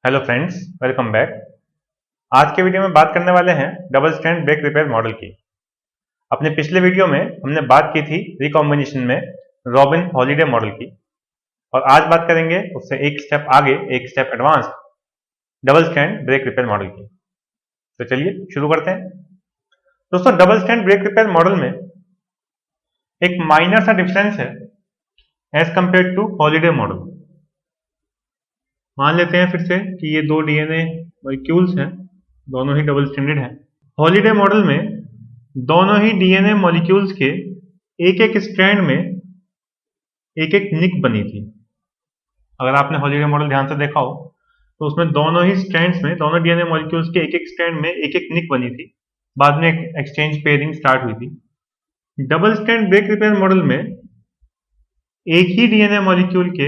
Hello friends, welcome back. आज के video में बात करने वाले हैं double strand break repair model की। अपने पिछले वीडियो में हमने बात की थी रिकॉम्बिनेशन में रॉबिन हॉलिडे मॉडल की, और आज बात करेंगे उससे एक स्टेप आगे, एक step advance double strand break repair model की। तो चलिए शुरू करते हैं। दोस्तों, डबल स्ट्रैंड ब्रेक रिपेयर मॉडल में एक माइनर सा डिफरेंस है as compare to Holliday model. मान लेते हैं फिर से कि ये दो डीएनए मॉलिक्यूल्स हैं, दोनों ही डबल स्ट्रैंडेड हैं। हॉलिडे मॉडल में दोनों ही डीएनए मॉलिक्यूल्स के एक एक स्ट्रैंड में एक एक निक बनी थी। अगर आपने हॉलिडे मॉडल ध्यान से देखा हो तो उसमें दोनों ही स्ट्रैंड्स में, दोनों डीएनए मॉलिक्यूल्स के एक एक स्ट्रैंड में एक एक निक बनी थी। बाद में एक एक्सचेंज पेयरिंग स्टार्ट हुई थी। Double strand break repair model में एक ही डीएनए मॉलिक्यूल के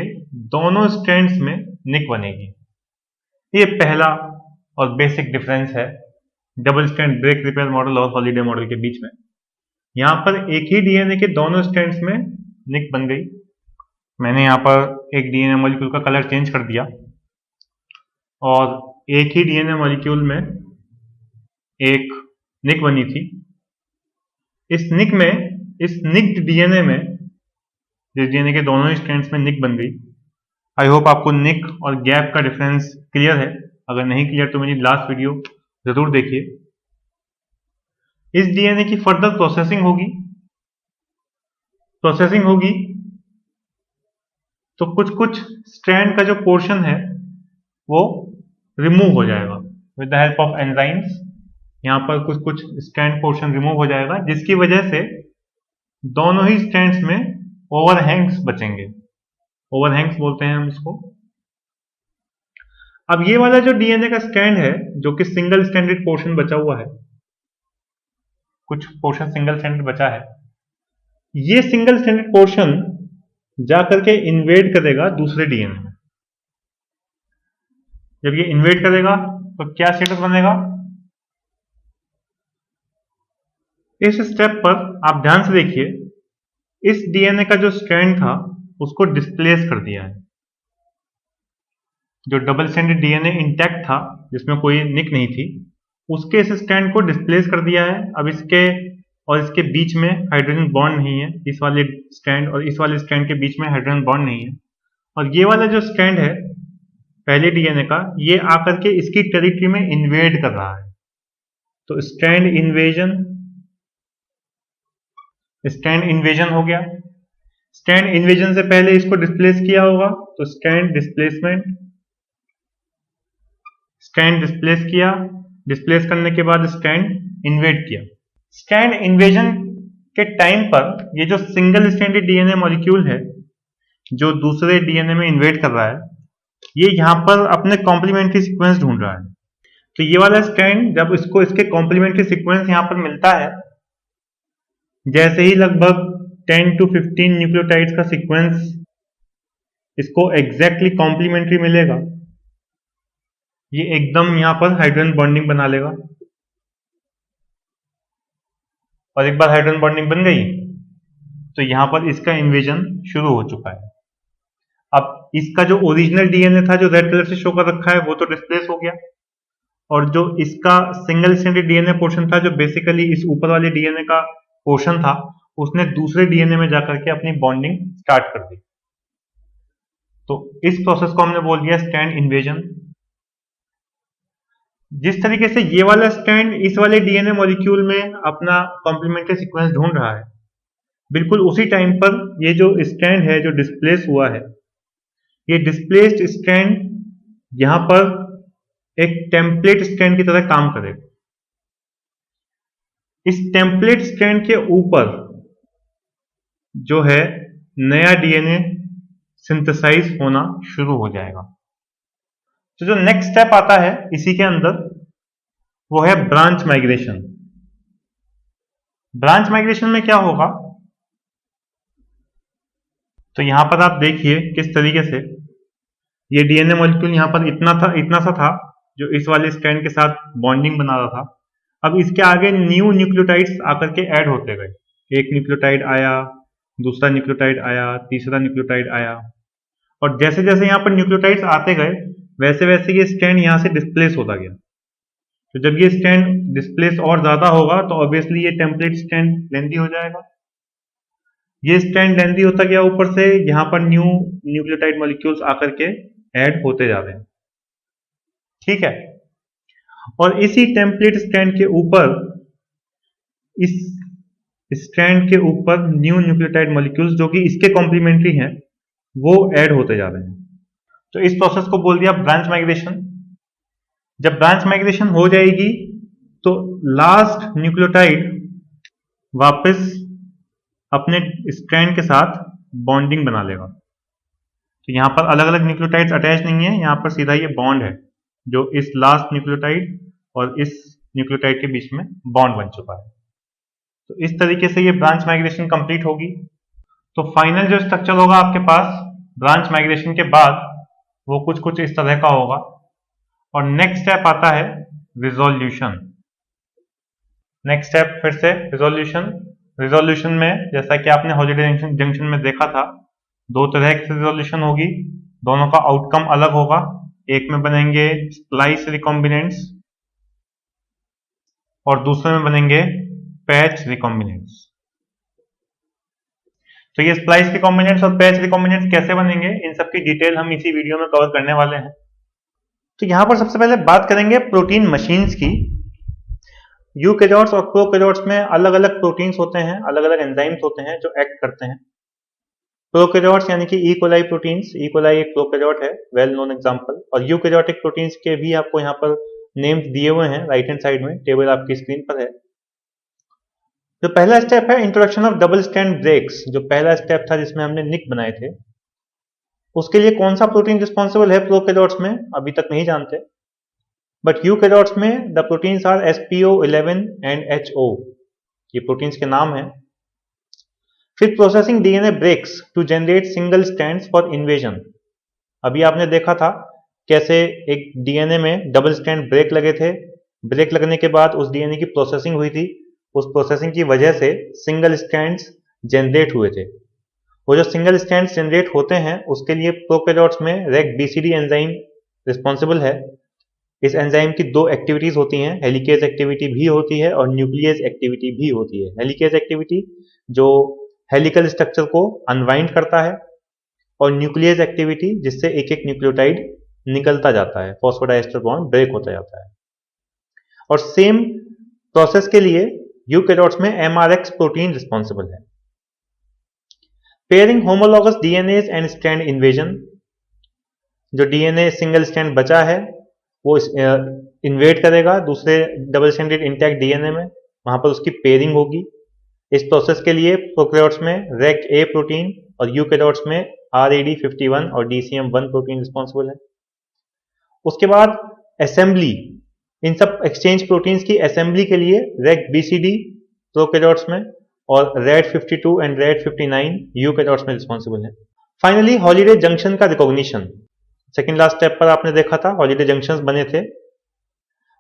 दोनों स्ट्रैंड्स में निक बनेगी। ये पहला और बेसिक डिफरेंस है double strand break repair model और हॉलिडे मॉडल के बीच में। यहाँ पर एक ही डीएनए के दोनों स्ट्रैंड्स में निक बन गई। मैंने यहाँ पर एक डीएनए मॉलिक्यूल का कलर चेंज कर दिया और एक ही डीएनए मॉलिक्यूल में एक निक बनी थी। इस निक्ड डीएनए में, जिस डीएनए के दोनों स्ट्रैंड्स में निक बन गई, आई होप आपको निक और गैप का डिफरेंस क्लियर है। अगर नहीं क्लियर तो मेरी लास्ट वीडियो जरूर देखिए। इस डीएनए की फर्दर प्रोसेसिंग होगी तो कुछ स्ट्रैंड का जो पोर्शन है वो रिमूव हो जाएगा with the help of enzymes. यहाँ पर कुछ स्ट्रैंड पोर्शन रिमूव हो जाएगा, जिसकी वजह से दोनों ही स्ट्रैंड्स में ओवरहैंग्स बचेंगे। ओवरहैंग्स बोलते हैं हम इसको। अब ये वाला जो डीएनए का स्ट्रैंड है, जो कि सिंगल स्ट्रैंडेड पोर्शन बचा हुआ है, कुछ पोर्शन सिंगल स्ट्रैंडेड बचा है, ये सिंगल स्ट्रैंडेड पोर्शन जाकर के इन्वेड करेगा दूसरे डीएनए में। जब ये इन्वेड करेगा तो क्या स्टेटस बनेगा? इस स्टेप पर आप ध्यान से देखिए, इस डीएनए का जो स्ट्रैंड था उसको डिस्प्लेस कर दिया है। जो डबल स्ट्रैंडेड डीएनए इंटैक्ट था, जिसमें कोई निक नहीं थी, उसके इस स्ट्रैंड को डिस्प्लेस कर दिया है। अब इसके बीच में हाइड्रोजन बॉन्ड नहीं है। इस वाले स्ट्रैंड और इस वाले स्ट्रैंड के बीच में हाइड्रोजन बॉन्ड नहीं है। और ये वाला जो स्ट्रैंड है पहले डीएनए का, ये आकर के इसकी टेरिटरी में इन्वेड कर रहा है। तो स्ट्रैंड इन्वेजन हो गया। स्ट्रैंड इन्वेजन से पहले इसको डिस्प्लेस किया होगा, तो स्ट्रैंड डिस्प्लेसमेंट। स्ट्रैंड डिस्प्लेस किया, डिस्प्लेस करने के बाद स्ट्रैंड इन्वेड किया। स्ट्रैंड इन्वेजन के टाइम पर ये जो सिंगल स्ट्रैंडेड डीएनए मॉलिक्यूल है जो दूसरे डीएनए में इन्वेड कर रहा है, ये यहां पर अपने कॉम्प्लीमेंट्री सीक्वेंस ढूंढ रहा है। तो ये वाला स्ट्रैंड जब इसको इसके कॉम्प्लीमेंट्री सीक्वेंस यहां पर मिलता है, जैसे ही लगभग 10 to 15 न्यूक्लियोटाइड्स का सीक्वेंस इसको एग्जैक्टली कॉम्प्लीमेंट्री मिलेगा, ये एकदम यहां पर हाइड्रोजन बॉन्डिंग बना लेगा। और एक बार हाइड्रोजन बॉन्डिंग बन गई तो यहां पर इसका इन्वेजन शुरू हो चुका है। अब इसका जो ओरिजिनल डीएनए था, जो रेड कलर से शो कर रखा है, वो तो डिस्प्लेस हो गया। और जो इसका सिंगल स्ट्रैंडेड डीएनए पोर्शन था, जो बेसिकली इस ऊपर वाले डीएनए का पोर्शन था, उसने दूसरे डीएनए में जाकर के अपनी बॉन्डिंग स्टार्ट कर दी। तो इस प्रोसेस को हमने बोल दिया स्ट्रैंड इन्वेजन। जिस तरीके से ये वाला स्ट्रैंड इस वाले डीएनए मॉलिक्यूल में अपना कॉम्प्लीमेंट्री सीक्वेंस ढूंढ रहा है, बिल्कुल उसी टाइम पर ये जो स्ट्रैंड है जो डिस्प्लेस हुआ है, ये डिस्प्लेस्ड स्ट्रैंड यहां पर एक टेम्पलेट स्ट्रैंड की तरह काम करेगा। इस टेम्पलेट स्ट्रैंड के ऊपर जो है नया डीएनए सिंथेसाइज होना शुरू हो जाएगा। तो जो नेक्स्ट स्टेप आता है इसी के अंदर, वो है ब्रांच माइग्रेशन। ब्रांच माइग्रेशन में क्या होगा, तो यहां पर आप देखिए किस तरीके से ये डीएनए मॉलिक्यूल यहां पर इतना सा था जो इस वाले स्ट्रैंड के साथ बॉन्डिंग बना रहा था। अब इसके आगे न्यू न्यूक्लियोटाइड्स आकर के ऐड होते गए। एक न्यूक्लियोटाइड आया, दूसरा न्यूक्लियोटाइड आया, तीसरा न्यूक्लियोटाइड आया, और जैसे जैसे यहाँ पर न्यूक्लियोटाइड्स आते गए वैसे वैसे ये स्ट्रैंड यहाँ से डिस्प्लेस होता गया। तो जब ये स्ट्रैंड डिस्प्लेस और ज्यादा होगा तो ऑब्वियसली ये टेम्पलेट स्ट्रैंड लेंथी हो जाएगा। ये स्ट्रैंड लेंथी होता गया, ऊपर से यहाँ पर न्यू न्यूक्लियोटाइड मॉलिक्यूल्स आकर के ऐड होते जा रहे हैं। ठीक है, और इसी टेम्पलेट स्ट्रैंड के ऊपर, इस स्ट्रैंड के ऊपर न्यू न्यूक्लियोटाइड मॉलिक्यूल्स जो कि इसके कॉम्प्लीमेंट्री हैं वो ऐड होते जा रहे हैं। तो इस प्रोसेस को बोल दिया ब्रांच माइग्रेशन। जब ब्रांच माइग्रेशन हो जाएगी तो लास्ट न्यूक्लियोटाइड वापस अपने स्ट्रैंड के साथ बॉन्डिंग बना लेगा। तो यहाँ पर अलग अलग न्यूक्लियोटाइड्स अटैच नहीं है, यहाँ पर सीधा ये बॉन्ड है जो इस लास्ट न्यूक्लियोटाइड और इस न्यूक्लियोटाइड के बीच में बॉन्ड बन चुका है। तो इस तरीके से ये ब्रांच माइग्रेशन कंप्लीट होगी। तो फाइनल जो स्ट्रक्चर होगा आपके पास ब्रांच माइग्रेशन के बाद वो कुछ कुछ इस तरह का होगा। और नेक्स्ट स्टेप आता है रिजोल्यूशन। नेक्स्ट स्टेप फिर से रिजोल्यूशन। रिजोल्यूशन में जैसा कि आपने हॉलिडे जंक्शन में देखा था, दो तरह की रिजोल्यूशन होगी, दोनों का आउटकम अलग होगा। एक में बनेंगे स्प्लाइस रिकॉम्बिनेंट्स और दूसरे में बनेंगे पैच रिकॉम्बिनेंट्स। तो ये स्प्लाइस रिकॉम्बिनेंट्स और पैच रिकॉम्बिनेंट्स कैसे बनेंगे, इन सब की डिटेल हम इसी वीडियो में कवर करने वाले हैं। तो यहां पर सबसे पहले बात करेंगे प्रोटीन मशीन्स की। यूकैरियोट्स और प्रोकैरियोट्स में अलग अलग प्रोटीन्स होते हैं, अलग अलग एंजाइम्स होते हैं जो एक्ट करते हैं। प्रोकैरियोट्स यानी कि E coli proteins, E coli एक प्रोकैरियोट है, वेल नोन एग्जांपल। और यूकैरियोटिक प्रोटीन्स के भी आपको यहाँ पर नेम्स दिए हुए हैं, राइट हैंड साइड में टेबल आपकी स्क्रीन पर है। जो पहला स्टेप है introduction of double strand breaks, जो पहला स्टेप था जिसमें हमने निक बनाए थे, उसके लिए कौन सा प्रोटीन रिस्पॉन्सिबल है प्रोकैरियोट्स में अभी तक नहीं जानते, बट यूकैरियोट्स में the proteins are spo11 and HO, ये प्रोटीन्स के नाम है। फिर processing DNA breaks to generate single strands for invasion. अभी आपने देखा था कैसे एक डीएनए में डबल स्ट्रैंड ब्रेक लगे थे, ब्रेक लगने के बाद उस डीएनए की प्रोसेसिंग हुई थी, उस प्रोसेसिंग की वजह से सिंगल स्ट्रैंड्स जनरेट हुए थे। वो जो सिंगल स्ट्रैंड्स जनरेट होते हैं उसके लिए प्रोकैरियोट्स में REC-BCD एंजाइम रिस्पॉन्सिबल है। इस एंजाइम की दो एक्टिविटीज होती हैं, हेलिकेज एक्टिविटी भी होती है और न्यूक्लियस एक्टिविटी भी होती है। हेलिकेज एक्टिविटी जो हेलिकल स्ट्रक्चर को अनवाइंड करता है, और न्यूक्लियस एक्टिविटी जिससे एक एक न्यूक्लियोटाइड निकलता जाता है, फॉस्फोडाइस्टर बॉन्ड ब्रेक होता जाता है। और सेम प्रोसेस के लिए यूकैरियोट्स में MRX प्रोटीन रिस्पॉन्सिबल है। Pairing homologous DNAs and strand invasion, जो डीएनए सिंगल स्ट्रैंड बचा है वो इन्वेट करेगा दूसरे डबल स्ट्रैंडेड इंटैक्ट डीएनए में, वहां पर उसकी पेयरिंग होगी। इस प्रोसेस के लिए प्रोकैरियोट्स में REC-A प्रोटीन और यूकैरियोट्स में RAD51 और DCM1 प्रोटीन रिस्पॉन्सिबल है। उसके बाद असेंबली, इन सब एक्सचेंज प्रोटीन्स की असेंबली के लिए REC-BCD प्रोकैरियोट्स में और RAD52 एंड RAD59 यूकैरियोट्स में रिस्पॉन्सिबल है। फाइनली हॉलिडे जंक्शन का रिकॉग्निशन, सेकेंड लास्ट स्टेप पर आपने देखा था हॉलिडे जंक्शंस बने थे,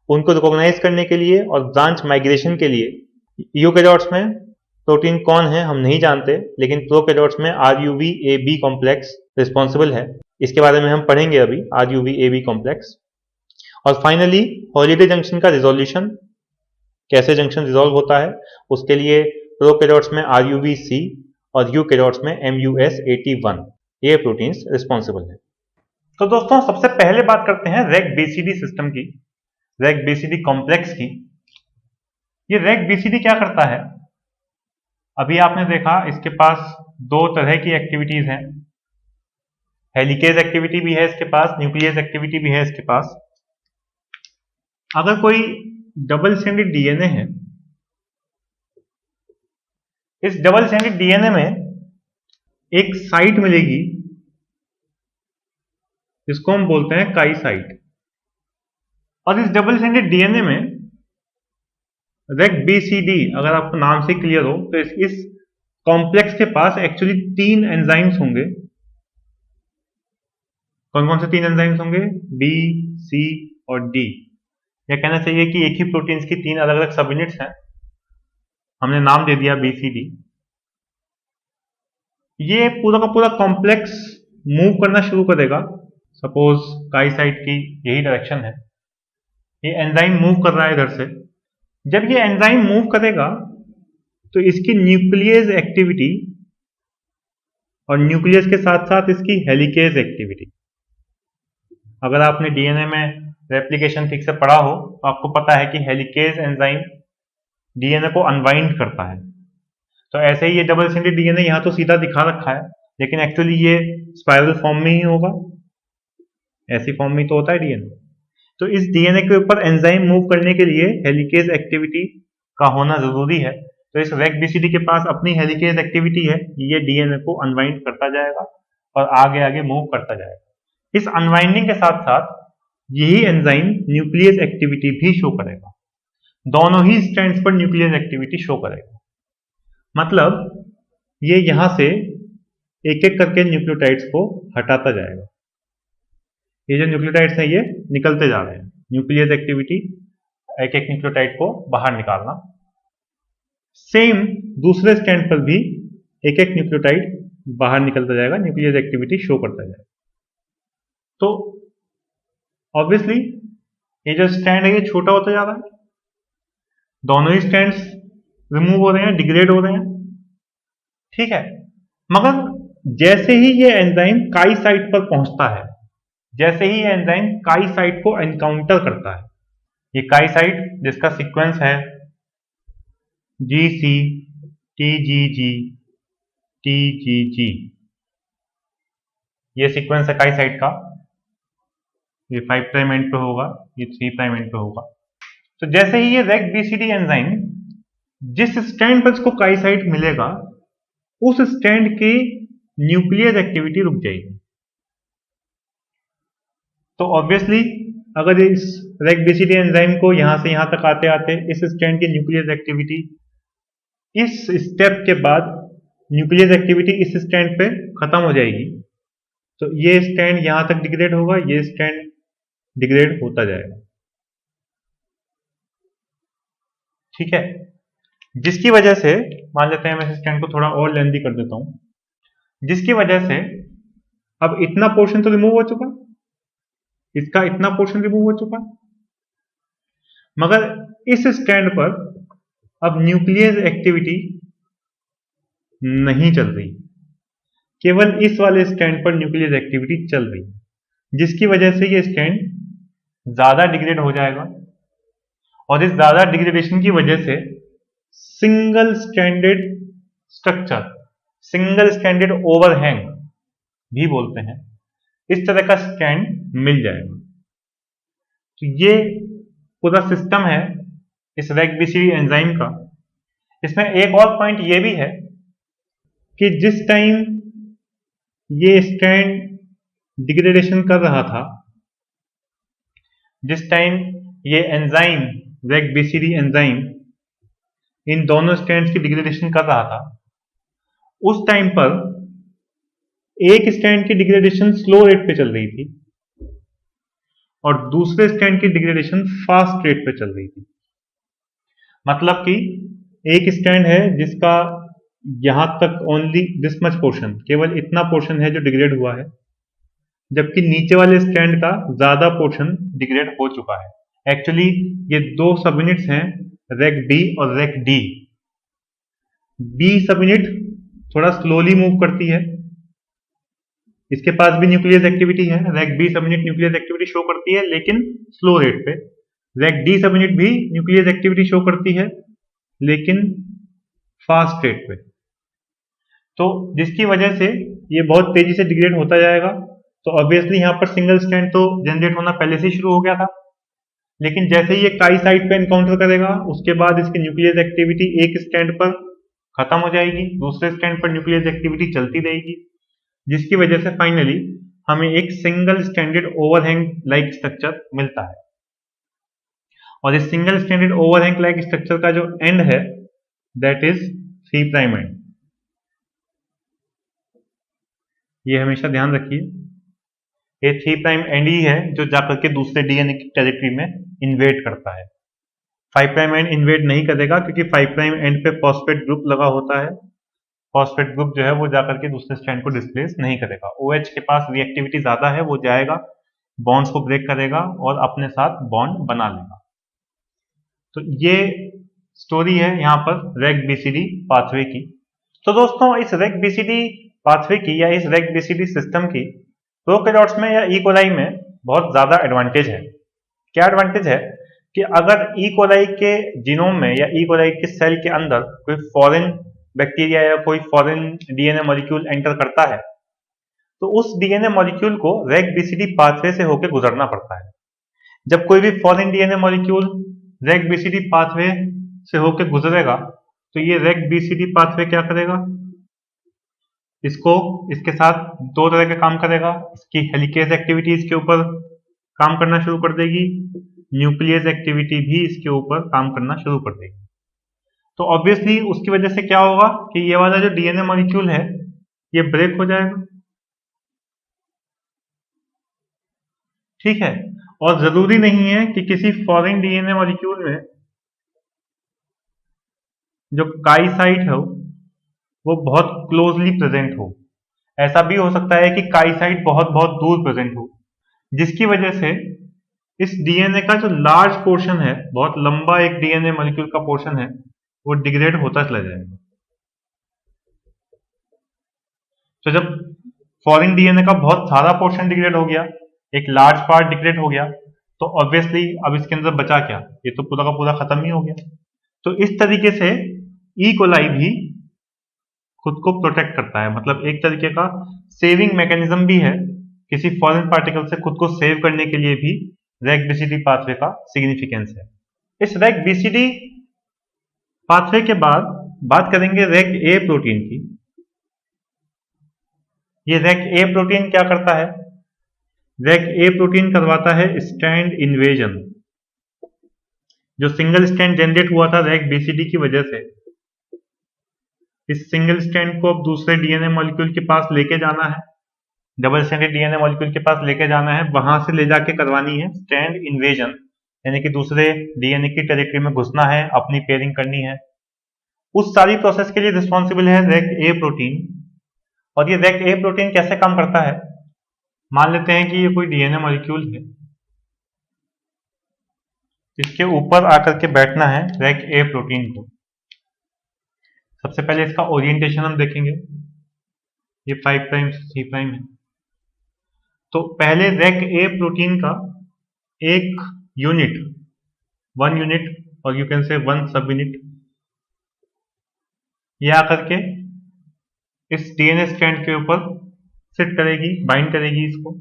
उनको रिकॉग्नाइज करने के लिए और ब्रांच माइग्रेशन के लिए यूकैरियोट्स में प्रोटीन कौन है हम नहीं जानते, लेकिन प्रोकैरियोट्स में RUVAB कॉम्प्लेक्स रिस्पॉन्सिबल है। इसके बारे में हम पढ़ेंगे अभी, RUVAB कॉम्प्लेक्स। और फाइनली हॉलिडे जंक्शन का रिजोल्यूशन, कैसे जंक्शन रिजोल्व होता है, उसके लिए प्रोकैरियोट्स में RUVC और यूकैरियोट्स में MUS81 ये प्रोटीन्स रिस्पॉन्सिबल है। तो दोस्तों सबसे पहले बात करते हैं REC-BCD सिस्टम की, REC-BCD कॉम्प्लेक्स की। ये REC-BCD क्या करता है, अभी आपने देखा इसके पास दो तरह की एक्टिविटीज हैं, हेलिकेज एक्टिविटी भी है इसके पास, न्यूक्लियस एक्टिविटी भी है इसके पास। अगर कोई डबल स्ट्रैंडेड डीएनए है, इस डबल स्ट्रैंडेड डीएनए में एक साइट मिलेगी जिसको हम बोलते हैं काई साइट, और इस डबल स्ट्रैंडेड डीएनए में REC-BCD अगर आपको नाम से क्लियर हो तो इस कॉम्प्लेक्स के पास एक्चुअली तीन एंजाइम्स होंगे। कौन कौन से तीन एंजाइम्स होंगे, B, C और D। यह कहना चाहिए कि एक ही प्रोटीन्स की तीन अलग अलग सब यूनिट्स हैं, हमने नाम दे दिया BCD। ये पूरा का पूरा कॉम्प्लेक्स मूव करना शुरू करेगा सपोज काई साइट की यही डायरेक्शन है, ये एंजाइम मूव कर रहा है इधर से। जब ये एंजाइम मूव करेगा तो इसकी न्यूक्लियस एक्टिविटी और न्यूक्लियस के साथ साथ इसकी हेलिकेज एक्टिविटी, अगर आपने डीएनए में रेप्लिकेशन ठीक से पढ़ा हो तो आपको पता है कि हेलिकेज एंजाइम डीएनए को अनवाइंड करता है। तो ऐसे ही ये डबल स्ट्रैंडेड डीएनए यहाँ तो सीधा दिखा रखा है, लेकिन एक्चुअली ये स्पाइरल फॉर्म में ही होगा, ऐसी फॉर्म में तो होता है डीएनए। तो इस डीएनए के ऊपर एंजाइम मूव करने के लिए हेलिकेज एक्टिविटी का होना जरूरी है। तो इस रेक-बीसीडी के पास अपनी हेलिकेज एक्टिविटी है, ये डीएनए को अनवाइंड करता जाएगा और आगे आगे मूव करता जाएगा। इस अनवाइंडिंग के साथ साथ यही एंजाइम न्यूक्लियस एक्टिविटी भी शो करेगा, दोनों ही स्ट्रैंड्स पर न्यूक्लियस एक्टिविटी शो करेगा। मतलब ये यहां से एक एक करके न्यूक्लियोटाइड्स को हटाता जाएगा। ये जो न्यूक्लियोटाइड्स हैं ये निकलते जा रहे हैं, न्यूक्लियस एक्टिविटी एक एक न्यूक्लियोटाइड को बाहर निकालना। सेम दूसरे स्टैंड पर भी एक एक न्यूक्लियोटाइड बाहर निकलता जाएगा, न्यूक्लियस एक्टिविटी शो करता जाएगा। तो ऑब्वियसली ये जो स्टैंड है ये छोटा होता जा रहा है, दोनों ही स्टैंड्स रिमूव हो रहे हैं, डिग्रेड हो रहे हैं, ठीक है। मगर जैसे ही ये एंजाइम काई साइट पर पहुंचता है, जैसे ही ये एंजाइम काई साइट को एनकाउंटर करता है, ये काई साइट जिसका सीक्वेंस है GC TGG TGG, ये सीक्वेंस है काई साइट का, ये 5 प्राइम एंड पे होगा, ये 3 प्राइम एंड पे होगा। तो जैसे ही ये रेक-बीसीडी एंजाइम जिस स्टैंड पर इसको काई साइट मिलेगा उस स्टैंड की न्यूक्लियस एक्टिविटी रुक जाएगी। तो ऑब्वियसली अगर इस रेक-बीसीडी एंजाइम को यहां से यहां तक आते आते इस स्टैंड की न्यूक्लियस एक्टिविटी, इस स्टेप के बाद न्यूक्लियस एक्टिविटी इस स्टैंड पे खत्म हो जाएगी, तो ये स्टैंड यहां तक डिग्रेड होगा, ये स्टैंड डिग्रेड होता जाएगा, ठीक है। जिसकी वजह से मान लेते हैं मैं इस स्टैंड को थोड़ा और लेंथी कर देता हूं, जिसकी वजह से अब इतना पोर्शन तो रिमूव हो चुका, इसका इतना पोर्शन रिमूव हो चुका, मगर इस स्टैंड पर अब न्यूक्लियस एक्टिविटी नहीं चल रही, केवल इस वाले स्टैंड पर न्यूक्लियस एक्टिविटी चल रही, जिसकी वजह से ये स्टैंड ज्यादा डिग्रेड हो जाएगा और इस ज्यादा डिग्रेडेशन की वजह से single standard structure, single standard overhang भी बोलते हैं, इस तरह का स्टैंड मिल जाएगा। तो ये पूरा सिस्टम है इस रेक-बीसीडी एंजाइम का। इसमें एक और पॉइंट ये भी है कि जिस टाइम ये स्टैंड डिग्रेडेशन कर रहा था, जिस टाइम ये एंजाइम रेक-बीसीडी एंजाइम इन दोनों स्टैंड्स की डिग्रेडेशन कर रहा था, उस टाइम पर एक स्टैंड की डिग्रेडेशन स्लो रेट पे चल रही थी और दूसरे स्टैंड की डिग्रेडेशन फास्ट रेट पे चल रही थी। मतलब कि एक स्टैंड है जिसका यहां तक ओनली दिस मच पोर्शन, केवल इतना पोर्शन है जो डिग्रेड हुआ है, जबकि नीचे वाले स्टैंड का ज्यादा पोर्शन डिग्रेड हो चुका है। एक्चुअली ये दो सब यूनिट्स हैं, रेक बी और Rec D. B subunit थोड़ा स्लोली मूव करती है, इसके पास भी न्यूक्लियस एक्टिविटी है, Rec B subunit nuclease activity show करती है लेकिन स्लो रेट पे। रेक डी सब यूनिट भी न्यूक्लियस एक्टिविटी शो करती है लेकिन फास्ट रेट पे। तो जिसकी वजह से ये बहुत तेजी से डिग्रेड होता जाएगा। तो ऑब्वियसली यहाँ पर सिंगल स्टैंड तो जनरेट होना पहले से ही शुरू हो गया था, लेकिन जैसे ही ये काई साइट पे एनकाउंटर करेगा उसके बाद इसकी न्यूक्लियस एक्टिविटी एक स्टैंड पर खत्म हो जाएगी, दूसरे स्टैंड पर न्यूक्लियस एक्टिविटी चलती रहेगी, जिसकी वजह से फाइनली हमें एक single standard overhang like structure मिलता है। और इस single standard overhang like structure का जो एंड है दैट इज 3 प्राइम एंड। ये हमेशा ध्यान रखिए, ये 3 प्राइम एंड ही है जो जाकर के दूसरे डीएनए की टेरिटरी में इन्वेट करता है। 5 प्राइम एंड इन्वेट नहीं करेगा क्योंकि 5 प्राइम एंड पे फॉस्फेट ग्रुप लगा होता है फॉस्फेट ग्रुप जो है वो जाकर के दूसरे स्ट्रैंड को डिस्प्लेस नहीं करेगा। OH के पास रिएक्टिविटी ज्यादा है, वो जाएगा, बॉन्ड्स को ब्रेक करेगा और अपने साथ बॉन्ड बना लेगा। तो ये स्टोरी है यहाँ पर रेग BCD पाथवे की। तो दोस्तों इस रेग BCD पाथवे की या इस रेग BCD सिस्टम की प्रोकैरियोट्स में या ई कोलाई में बहुत ज्यादा एडवांटेज है। क्या एडवांटेज है कि अगर ई कोलाई के जीनोम में या ई कोलाई के सेल के अंदर कोई फॉरेन बैक्टीरिया या कोई फॉरेन डीएनए मॉलिक्यूल एंटर करता है तो उस डीएनए मॉलिक्यूल को रेग BCD पाथवे से होकर गुजरना पड़ता है। जब कोई भी फॉरेन डीएनए मॉलिक्यूल रेग BCD पाथवे से होकर गुजरेगा तो ये रेग BCD पाथवे क्या करेगा, इसको इसके साथ दो तरह का काम करेगा। इसकी हेलिकेज एक्टिविटी इसके ऊपर काम करना शुरू कर देगी, न्यूक्लियस एक्टिविटी भी इसके ऊपर काम करना शुरू कर देगी। तो ऑब्वियसली उसकी वजह से क्या होगा कि ये वाला जो डीएनए मॉलिक्यूल है ये ब्रेक हो जाएगा, ठीक है। और जरूरी नहीं है कि किसी फॉरेन डीएनए मॉलिक्यूल में जो काई साइट हो वो बहुत क्लोजली प्रेजेंट हो। ऐसा भी हो सकता है कि काई साइट बहुत बहुत दूर प्रेजेंट हो, जिसकी वजह से इस डीएनए का जो लार्ज पोर्शन है, बहुत लंबा एक डीएनए मॉलिक्यूल का पोर्शन है, वो डिग्रेड होता चला जाएगा। तो जब फॉरेन डीएनए का बहुत सारा पोर्शन डिग्रेड हो गया, एक लार्ज पार्ट डिग्रेड हो गया, तो ऑब्वियसली अब इसके अंदर बचा क्या, ये तो पूरा का पूरा खत्म ही हो गया। तो इस तरीके से ई कोलाई भी खुद को प्रोटेक्ट करता है, मतलब एक तरीके का सेविंग मैकेनिज्म भी है। किसी फॉरेन पार्टिकल से खुद को सेव करने के लिए भी रेग BCD पाथवे का सिग्निफिकेंस है। इस रेग BCD पाथवे के बाद बात करेंगे रेग A प्रोटीन की। ये रेग A प्रोटीन क्या करता है? रेग A प्रोटीन करवाता है स्ट्रैंड इन्वेजन। जो सिंगल स्ट्रैंड जनरेट हुआ था रेग BCD की वजह से, इस सिंगल स्ट्रैंड को अब दूसरे डीएनए मॉलिक्यूल के पास लेके जाना है, डबल स्ट्रैंडेड डीएनए मॉलिक्यूल के पास लेके जाना है, वहां से ले जाके करवानी है स्ट्रैंड इन्वेजन, यानी कि दूसरे डीएनए की टेरिटरी में घुसना है, अपनी पेयरिंग करनी है। उस सारी प्रोसेस के लिए रिस्पॉन्सिबल है रेग A प्रोटीन। और ये रेग A प्रोटीन कैसे काम करता है? मान लेते हैं कि ये कोई डीएनए मॉलिक्यूल है, इसके ऊपर आकर के बैठना है रेग A प्रोटीन को। सबसे पहले इसका ओरिएंटेशन हम देखेंगे, ये 5 प्राइम 3 प्राइम है। तो पहले रेग A प्रोटीन का एक यूनिट, 1 यूनिट और यू कैन से 1 सब यूनिट, ये आकर के इस डीएनए स्ट्रैंड के ऊपर सिट करेगी, बाइंड करेगी इसको।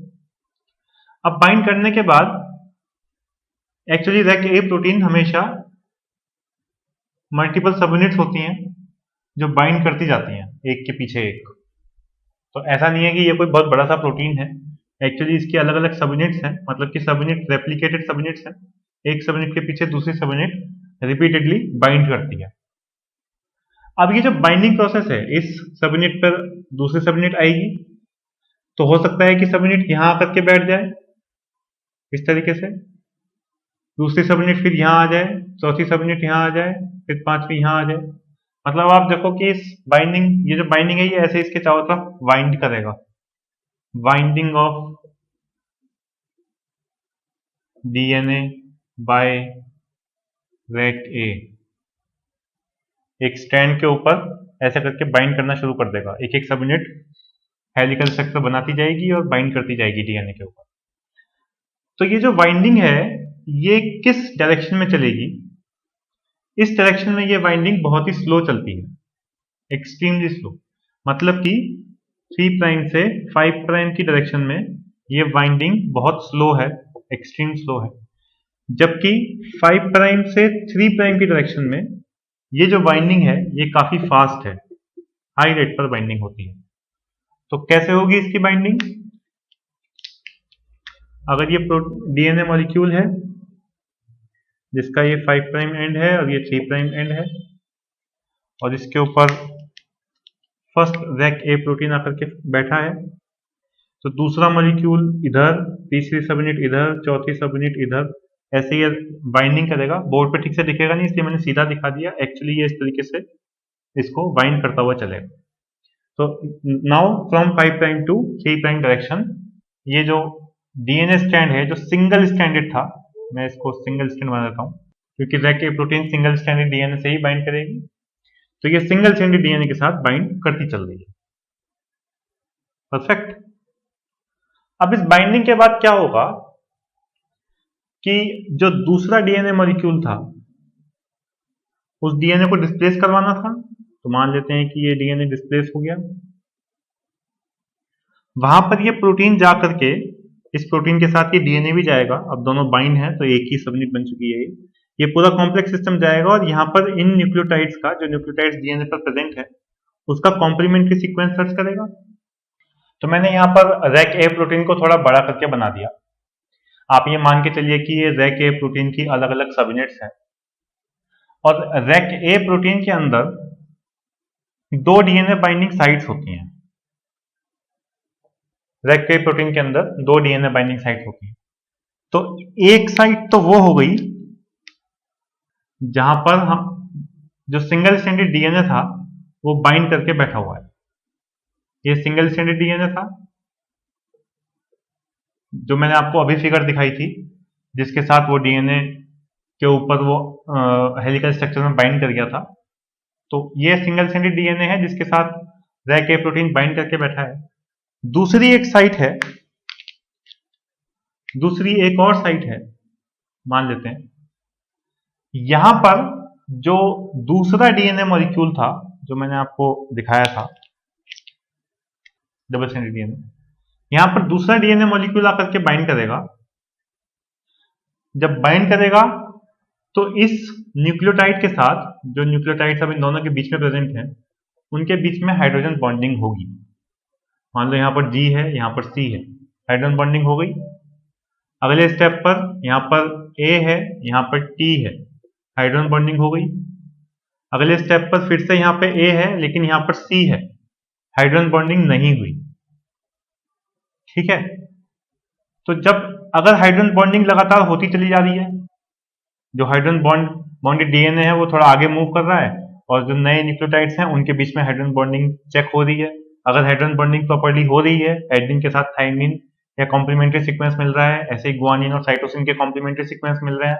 अब बाइंड करने के बाद एक्चुअली रेग A प्रोटीन हमेशा मल्टीपल सब यूनिट्स होती हैं जो बाइंड करती जाती हैं एक के पीछे एक। तो ऐसा नहीं है कि ये कोई बहुत बड़ा सा प्रोटीन है, एक्चुअली इसकी अलग अलग सब यूनिट्स हैं, मतलब कि सब यूनिट रेप्लिकेटेड सब यूनिट्स हैं, एक सब यूनिट के पीछे दूसरी सब यूनिट रिपीटेडली बाइंड करती है। अब ये जो बाइंडिंग प्रोसेस है, इस सब यूनिट पर दूसरी सब यूनिट आएगी, तो हो सकता है कि सब यूनिट यहां आकर के बैठ जाए इस तरीके से, दूसरी सब यूनिट फिर यहाँ आ जाए, चौथी सब यूनिट यहाँ आ जाए, फिर पांचवी यहाँ आ जाए। मतलब आप देखो कि इस बाइंडिंग, ये जो बाइंडिंग है ये ऐसे इसके चारों तरफ वाइंड करेगा, बाइंडिंग ऑफ डीएनए बाय रेग A। एक स्ट्रैंड के ऊपर ऐसे करके बाइंड करना शुरू कर देगा, एक एक सब यूनिट हेलिकल स्ट्रक्चर बनाती जाएगी और बाइंड करती जाएगी डीएनए के ऊपर। तो ये जो बाइंडिंग है ये किस डायरेक्शन में चलेगी? इस डायरेक्शन में ये बाइंडिंग बहुत ही स्लो चलती है, एक्सट्रीमली स्लो। मतलब कि 3 प्राइम से 5 प्राइम की डायरेक्शन में ये बाइंडिंग बहुत स्लो है, एक्सट्रीम स्लो है, जबकि 5 प्राइम से 3 प्राइम की डायरेक्शन में ये जो बाइंडिंग है ये काफी फास्ट है, हाई रेट पर बाइंडिंग होती है। तो कैसे होगी इसकी बाइंडिंग? अगर ये डीएनए मॉलिक्यूल है जिसका ये 5 प्राइम एंड है और ये 3 प्राइम एंड है, और इसके ऊपर फर्स्ट रेग A प्रोटीन आकर के बैठा है, तो दूसरा मॉलिक्यूल इधर, तीसरी सब यूनिट इधर, चौथी सब यूनिट इधर, ऐसे ये बाइंडिंग करेगा। बोर्ड पे ठीक से दिखेगा नहीं इसलिए मैंने सीधा दिखा दिया, एक्चुअली ये इस तरीके से इसको बाइंड करता हुआ चलेगा। तो now from 5 prime to 3 prime direction ये जो डीएनए स्ट्रैंड है जो सिंगल स्ट्रैंडेड था, मैं इसको सिंगल स्ट्रैंड बना देता हूं क्योंकि रैक ए प्रोटीन सिंगल स्ट्रैंडेड डीएनए से ही बाइंड करेगी, तो ये सिंगल स्ट्रैंडेड डीएनए के साथ बाइंड करती चल रही है। परफेक्ट। अब इस बाइंडिंग के बाद क्या होगा कि जो दूसरा डीएनए मॉलिक्यूल था उस डीएनए को डिस्प्लेस करवाना था, तो मान लेते हैं कि ये डीएनए डिस्प्लेस हो गया। वहां पर ये प्रोटीन जा करके इस प्रोटीन के साथ ये डीएनए भी जाएगा, अब दोनों बाइंड हैं तो एक ही सबनेट बन चुकी है। ये पूरा कॉम्प्लेक्स सिस्टम जाएगा और यहाँ पर इन न्यूक्लियोटाइड्स का जो न्यूक्लियोटाइड्स डीएनए पर प्रेजेंट है उसका कॉम्प्लीमेंट्री सीक्वेंस सर्च करेगा। तो मैंने यहाँ पर रैक ए प्रोटीन को थोड़ा बड़ा करके बना दिया। आप ये मान के चलिए कि ये रैक ए प्रोटीन की अलग अलग सब यूनिट्स हैं और रैक ए प्रोटीन के अंदर 2 डीएनए बाइंडिंग साइट्स होती हैं। रैक ए प्रोटीन के अंदर 2 डीएनए बाइंडिंग साइट्स होती हैं। तो एक साइट तो वो हो गई जहां पर हम जो सिंगल स्ट्रैंडेड डीएनए था वो बाइंड करके बैठा हुआ है। ये सिंगल स्ट्रैंडेड डीएनए था जो मैंने आपको अभी फिगर दिखाई थी, जिसके साथ वो डीएनए के ऊपर वो हेलिकल स्ट्रक्चर में बाइंड कर गया था। तो ये सिंगल स्ट्रैंडेड डीएनए है जिसके साथ रैक ए प्रोटीन बाइंड करके बैठा है। दूसरी एक साइट है, दूसरी एक और साइट है, मान लेते हैं यहां पर जो दूसरा डीएनए मॉलिक्यूल था जो मैंने आपको दिखाया था डबल स्ट्रैंडेड डीएनए, यहां पर दूसरा डीएनए मॉलिक्यूल आकर के बाइंड करेगा। जब बाइंड करेगा तो इस न्यूक्लियोटाइड के साथ, जो न्यूक्लियोटाइड्स अब इन दोनों के बीच में प्रेजेंट हैं, उनके बीच में हाइड्रोजन बॉन्डिंग होगी। मान लो यहां पर G है, यहां पर C है, हाइड्रोजन बॉन्डिंग हो गई। अगले स्टेप पर यहां पर A है, यहां पर T है, हाइड्रोजन बॉन्डिंग हो गई। अगले स्टेप पर फिर से यहां पे A है लेकिन यहां पर C है, हाइड्रोजन बॉन्डिंग नहीं हुई। ठीक है, तो जब अगर हाइड्रोजन बॉन्डिंग लगातार होती चली जा रही है, जो हाइड्रोजन बॉन्डेड डीएनए है वो थोड़ा आगे मूव कर रहा है और जो नए न्यूक्लियोटाइड्स हैं उनके बीच में हाइड्रोजन बॉन्डिंग चेक हो रही है। अगर हाइड्रोजन बॉन्डिंग प्रॉपर्ली हो रही है, एडेनिन के साथ थाइमिन या कॉम्प्लीमेंट्री सीक्वेंस मिल रहा है, ऐसे ही गुआनिन और साइटोसिन के कॉम्प्लीमेंट्री सीक्वेंस मिल रहे हैं,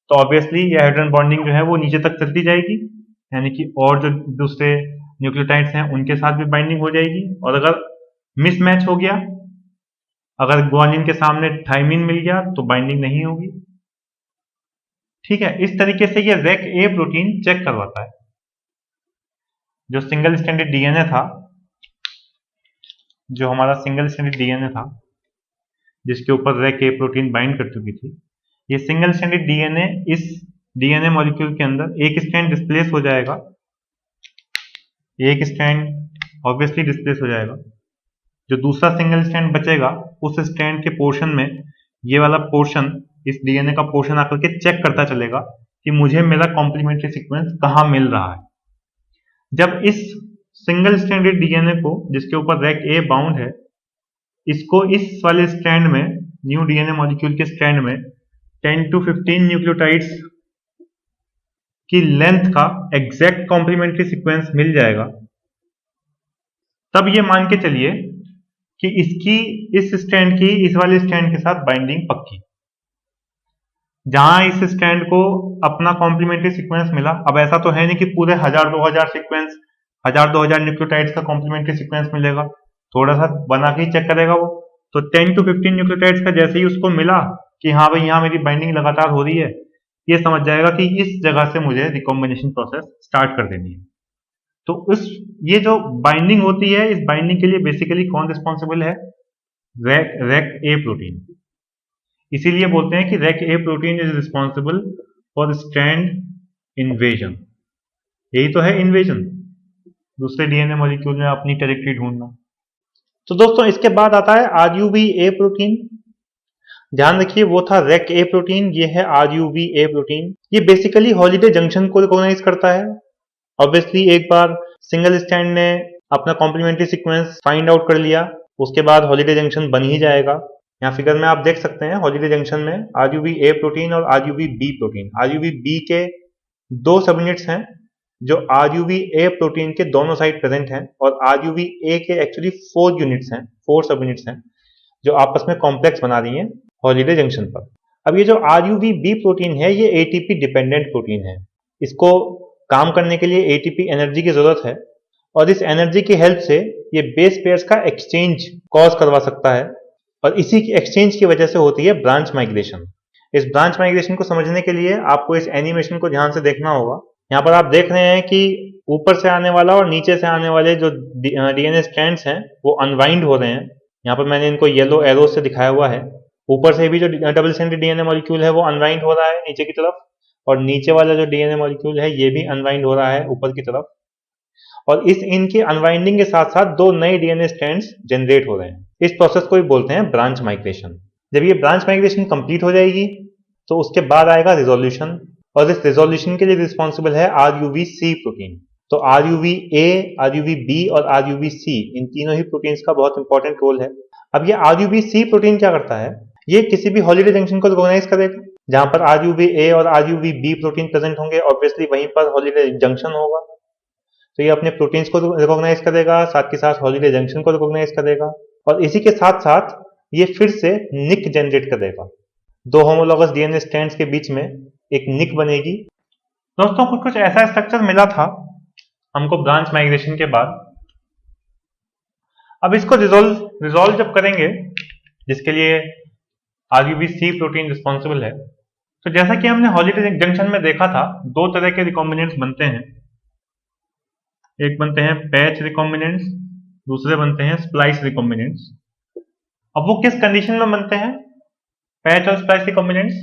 तो ऑब्वियसली ये हाइड्रोजन बॉन्डिंग जो है वो नीचे तक चलती जाएगी, यानी कि और जो दूसरे न्यूक्लियोटाइड्स हैं उनके साथ भी बाइंडिंग हो जाएगी। और अगर मिसमैच हो गया, अगर गुआनिन के सामने थाइमिन मिल गया तो बाइंडिंग नहीं होगी। ठीक है, इस तरीके से ये रैक ए प्रोटीन चेक करवाता है। जो सिंगल स्ट्रैंडेड डीएनए था, जो हमारा सिंगल स्ट्रैंडेड डीएनए था जिसके ऊपर रैक ए प्रोटीन बाइंड कर चुकी थी, ये सिंगल स्ट्रैंडेड डीएनए इस डीएनए मॉलिक्यूल के अंदर एक स्ट्रैंड डिस्प्लेस हो जाएगा, एक स्ट्रैंड ऑब्वियसली डिस्प्लेस हो जाएगा। जो दूसरा सिंगल स्ट्रैंड बचेगा उस स्ट्रैंड के पोर्शन में ये वाला पोर्शन, इस डीएनए का पोर्शन आकर के चेक करता चलेगा कि मुझे मेरा कॉम्प्लीमेंट्री सीक्वेंस कहां मिल रहा है। जब इस सिंगल स्ट्रैंडेड डीएनए को, जिसके ऊपर रैक ए बाउंड है, इसको इस वाले स्ट्रैंड में, न्यू डीएनए मॉलिक्यूल के स्ट्रैंड में 10 to 15 न्यूक्लियोटाइड्स की लेंथ का एग्जैक्ट कॉम्प्लीमेंट्री सीक्वेंस मिल जाएगा, तब ये मान के चलिए कि इसकी, इस स्ट्रैंड की इस वाले स्ट्रैंड के साथ बाइंडिंग पक्की। जहां इस स्ट्रैंड को अपना कॉम्प्लीमेंट्री सीक्वेंस मिला, अब ऐसा तो है नहीं कि पूरे 1000-2000 सीक्वेंस, 1000-2000 न्यूक्लियोटाइड्स का कॉम्प्लीमेंट्री सीक्वेंस मिलेगा, थोड़ा सा बना के ही चेक करेगा वो। तो 10 to 15 न्यूक्लियोटाइड्स का जैसे ही उसको मिला कि हाँ भाई यहाँ मेरी बाइंडिंग लगातार हो रही है, ये समझ जाएगा कि इस जगह से मुझे रिकॉम्बिनेशन प्रोसेस स्टार्ट कर देनी है। तो ये जो बाइंडिंग होती है, इस बाइंडिंग के लिए बेसिकली कौन रिस्पॉन्सिबल है? रैक ए प्रोटीन। इसीलिए बोलते हैं कि rack A protein is responsible for strand invasion. यही तो है इन्वेजन, दूसरे डीएनए मॉलिक्यूल में अपनी टेरिटरी ढूंढना। तो दोस्तों इसके बाद आता है RUBA प्रोटीन। ध्यान रखिए, वो था रैक ए प्रोटीन, ये है RUBA प्रोटीन। ये बेसिकली हॉलिडे जंक्शन को रिकॉग्नाइज करता है। ऑब्वियसली एक बार सिंगल स्ट्रैंड ने अपना कॉम्प्लीमेंट्री सीक्वेंस फाइंड आउट कर लिया, उसके बाद हॉलिडे जंक्शन बन ही जाएगा। यहाँ फिगर में आप देख सकते हैं हॉलिडे जंक्शन में RUBA प्रोटीन और RUBB प्रोटीन। RUBB के 2 सब यूनिट्स हैं, जो RUVA प्रोटीन के दोनों साइड प्रेजेंट हैं और RUVA के एक्चुअली 4 यूनिट्स हैं, 4 सब यूनिट्स हैं जो आपस में कॉम्प्लेक्स बना रही हैं हॉलिडे जंक्शन पर। अब ये जो RUVB प्रोटीन है ये ATP डिपेंडेंट प्रोटीन है। इसको काम करने के लिए ATP एनर्जी की जरूरत है और इस एनर्जी की हेल्प से ये बेस पेयर्स का एक्सचेंज कॉज करवा सकता है और इसी की एक्सचेंज की वजह से होती है ब्रांच माइग्रेशन। इस ब्रांच माइग्रेशन को समझने के लिए आपको इस एनिमेशन को ध्यान से देखना होगा। यहाँ पर आप देख रहे हैं कि ऊपर से आने वाला और नीचे से आने वाले जो DNA स्ट्रैंड्स हैं वो अनवाइंड हो रहे हैं। यहाँ पर मैंने इनको येलो एरो से दिखाया हुआ है। ऊपर से भी जो डबल स्ट्रैंडेड DNA मॉलिक्यूल है वो अनवाइंड हो रहा है नीचे की तरफ, और नीचे वाला जो DNA मॉलिक्यूल है ये भी अनवाइंड हो रहा है ऊपर की तरफ, और इस इनके अनवाइंडिंग के साथ साथ दो नए DNA स्ट्रैंड्स जनरेट हो रहे हैं। इस प्रोसेस को भी बोलते हैं ब्रांच माइग्रेशन। जब ये ब्रांच माइग्रेशन कंप्लीट हो जाएगी तो उसके बाद आएगा रिजोल्यूशन, और इस रिजोल्यूशन के लिए रिस्पॉन्सिबल है RUVC प्रोटीन। तो RUVA, RUVB और RUVC इन तीनों ही प्रोटीन्स का बहुत इंपॉर्टेंट रोल है। अब ये RUVC प्रोटीन क्या करता है, ये किसी भी हॉलिडे जंक्शन को रिकॉग्नाइज करेगा। जहां पर RUVA और RUVB प्रोटीन प्रेजेंट होंगे ऑब्वियसली वहीं पर हॉलिडे जंक्शन होगा। तो ये अपने प्रोटीन्स को रिकॉग्नाइज करेगा, साथ के साथ हॉलिडे जंक्शन को रिकॉग्नाइज करेगा, और इसी के साथ साथ ये फिर से निक जनरेट करेगा। दो होमोलॉगस DNA स्ट्रैंड्स के बीच में एक निक बनेगी। दोस्तों कुछ ऐसा स्ट्रक्चर मिला था हमको ब्रांच माइग्रेशन के बाद। अब इसको रिजोल्व जब करेंगे, जिसके लिए RUVC प्रोटीन रिस्पॉन्सिबल है, तो जैसा कि हमने हॉलिडे जंक्शन में देखा था दो तरह के रिकॉम्बिनेंट्स बनते हैं। एक बनते हैं पैच रिकॉम्बिनेंट्स, दूसरे बनते हैं स्प्लाइस रिकॉम्बिनेंट्स। अब वो किस कंडीशन में बनते हैं पैच और स्प्लाइस रिकॉम्बिनेंट्स?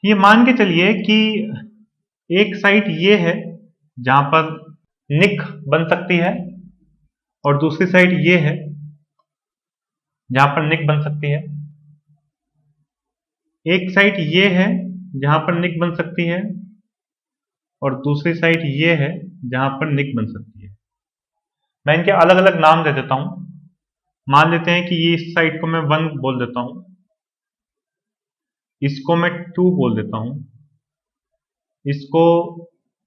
ये मान के चलिए कि एक साइट ये है जहां पर निक बन सकती है और दूसरी साइट ये है जहां पर निक बन सकती है। एक साइट ये है जहां पर निक बन सकती है और दूसरी साइट ये है जहां पर निक बन सकती है। मैं इनके अलग अलग नाम दे देता हूं। मान लेते हैं कि ये इस साइट को मैं 1 बोल देता हूं, इसको मैं 2 बोल देता हूं, इसको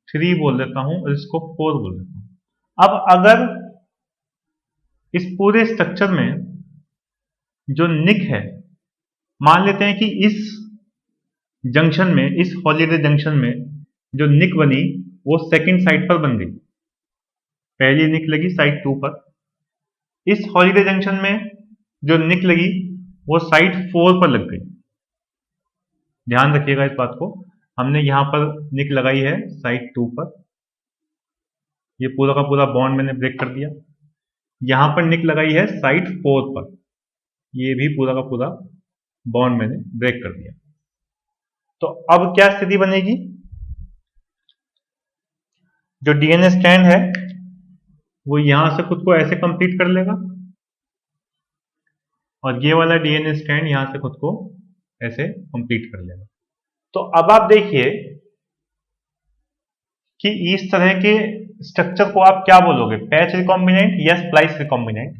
3 बोल देता हूं और इसको 4 बोल देता हूं। अब अगर इस पूरे स्ट्रक्चर में जो निक है, मान लेते हैं कि इस जंक्शन में, इस हॉलिडे जंक्शन में जो निक बनी वो सेकंड साइट पर बन गई, पहली निक लगी साइट 2 पर। इस हॉलिडे जंक्शन में जो निक लगी वो साइट 4 पर लग गई। ध्यान रखिएगा इस बात को, हमने यहां पर निक लगाई है साइट 2 पर, ये पूरा का पूरा बॉन्ड मैंने ब्रेक कर दिया। यहां पर निक लगाई है साइट 4 पर, ये भी पूरा का पूरा बॉन्ड मैंने ब्रेक कर दिया। तो अब क्या स्थिति बनेगी, जो DNA स्ट्रैंड है वो यहां से खुद को ऐसे कंप्लीट कर लेगा और ये वाला DNA स्ट्रैंड यहां से खुद को ऐसे कंप्लीट कर लेगा। तो अब आप देखिए कि इस तरह के स्ट्रक्चर को आप क्या बोलोगे, पैच रिकॉम्बिनेंट या स्प्लाइस रिकॉम्बिनेंट?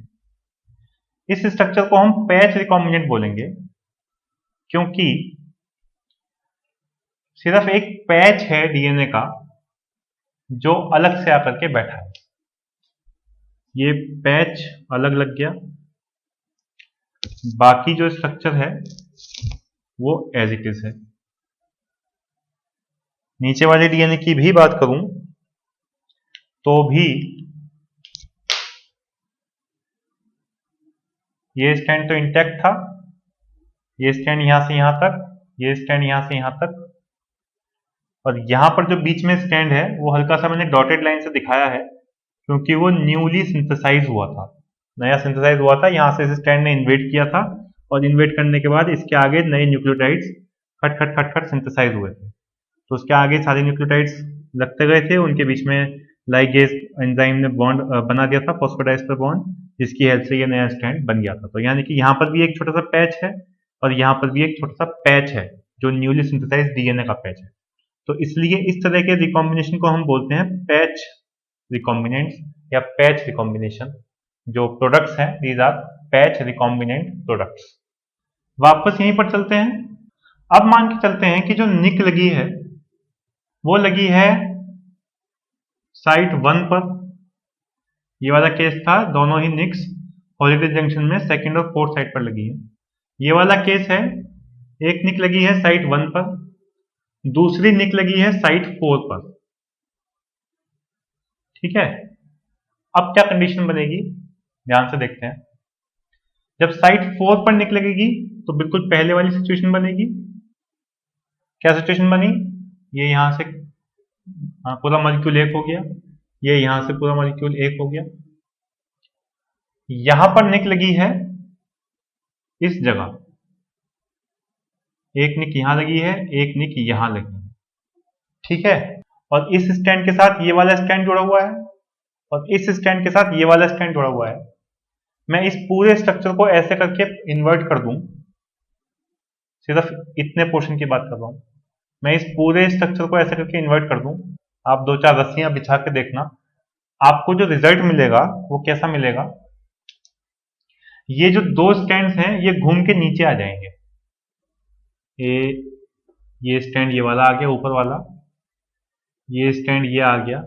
इस स्ट्रक्चर को हम पैच रिकॉम्बिनेंट बोलेंगे क्योंकि सिर्फ एक पैच है DNA का जो अलग से आकर के बैठा है। ये पैच अलग लग गया, बाकी जो स्ट्रक्चर है वो एज इट इज है। नीचे वाले DNA की भी बात करूं तो भी ये स्टैंड तो इंटैक्ट था, ये स्टैंड यहां से यहां तक, ये स्टैंड यहां से यहां तक, और यहां पर जो बीच में स्टैंड है वो हल्का सा मैंने डॉटेड लाइन से दिखाया है क्योंकि वो न्यूली सिंथेसाइज हुआ था, नया सिंथेसाइज हुआ था। यहां से इस स्टैंड ने इन्वेट किया था और इन्वेट करने के बाद इसके आगे नए न्यूक्लियोटाइड्स खट खट खट खट सिंथेसाइज हुए थे। तो उसके आगे सारे न्यूक्लियोटाइड्स लगते गए थे, उनके बीच में लाइगेज एंजाइम ने बॉन्ड बना दिया था, फॉस्फोडाइस्टर बॉन्ड, जिसकी हेल्प से ये नया स्टैंड बन गया था। तो यानी कि यहाँ पर भी एक छोटा सा पैच है और यहाँ पर भी एक छोटा सा पैच है जो न्यूली सिंथेसाइज DNA का पैच है। तो इसलिए इस तरह के रिकॉम्बिनेशन को हम बोलते हैं पैच रिकॉम्बिनेंट्स या पैच रिकॉम्बिनेशन। जो प्रोडक्ट्स हैं these are patch recombinant products. वापस यहीं पर चलते हैं। अब मान के चलते हैं कि जो निक लगी है वो लगी है साइट 1 पर, ये वाला केस था, दोनों ही निक्स हॉलीडे जंक्शन में सेकंड और फोर्थ साइट पर लगी है। ये वाला केस है, एक निक लगी है साइट 1 पर, दूसरी निक लगी है साइट 4 पर। ठीक है, अब क्या कंडीशन बनेगी ध्यान से देखते हैं। जब साइट 4 पर निक लगेगी तो बिल्कुल पहले वाली सिचुएशन बनेगी। क्या सिचुएशन बनी, ये यहां से पूरा मॉलिक्यूल एक हो गया, ये यहां से पूरा मॉलिक्यूल एक हो गया, यहां पर निक लगी है इस जगह, एक निक यहां लगी है, एक निक यहां लगी है। ठीक है, और इस स्टैंड के साथ ये वाला स्टैंड जुड़ा हुआ है, और इस स्टैंड के साथ ये वाला स्टैंड जुड़ा हुआ है। मैं इस पूरे स्ट्रक्चर को ऐसे करके इन्वर्ट कर दूं, सिर्फ इतने पोर्शन की बात कर रहा हूं, मैं इस पूरे स्ट्रक्चर को ऐसे करके इन्वर्ट कर दूं, आप 2-4 रस्सियां बिछा के देखना, आपको जो रिजल्ट मिलेगा वो कैसा मिलेगा। ये जो दो स्टैंड्स हैं ये घूम के नीचे आ जाएंगे, ये स्टैंड ये वाला आ गया ऊपर वाला, ये स्टैंड ये आ गया,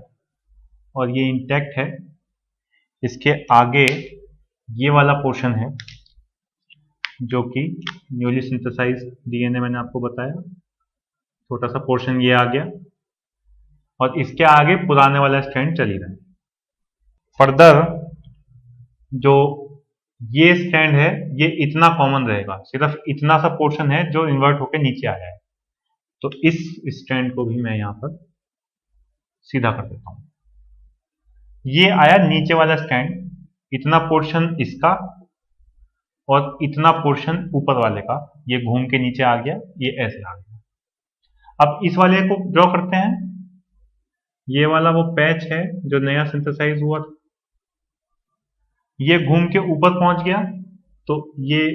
और ये इंटैक्ट है। इसके आगे ये वाला पोर्शन है जो कि न्यूली सिंथेसाइज डीएनए मैंने आपको बताया, छोटा सा पोर्शन ये आ गया, और इसके आगे पुराने वाला स्टैंड चल ही रहा है। फर्दर जो ये स्टैंड है ये इतना कॉमन रहेगा, सिर्फ इतना सा पोर्शन है जो इन्वर्ट होकर नीचे आया है, तो इस स्टैंड को भी मैं यहां पर सीधा कर देता हूं। ये आया नीचे वाला स्टैंड, इतना पोर्शन इसका और इतना पोर्शन ऊपर वाले का, ये घूम के नीचे आ गया, ये ऐसे आ गया। अब इस वाले को ड्रॉ करते हैं, ये वाला वो पैच है जो नया सिंथेसाइज हुआ था, ये घूम के ऊपर पहुंच गया, तो ये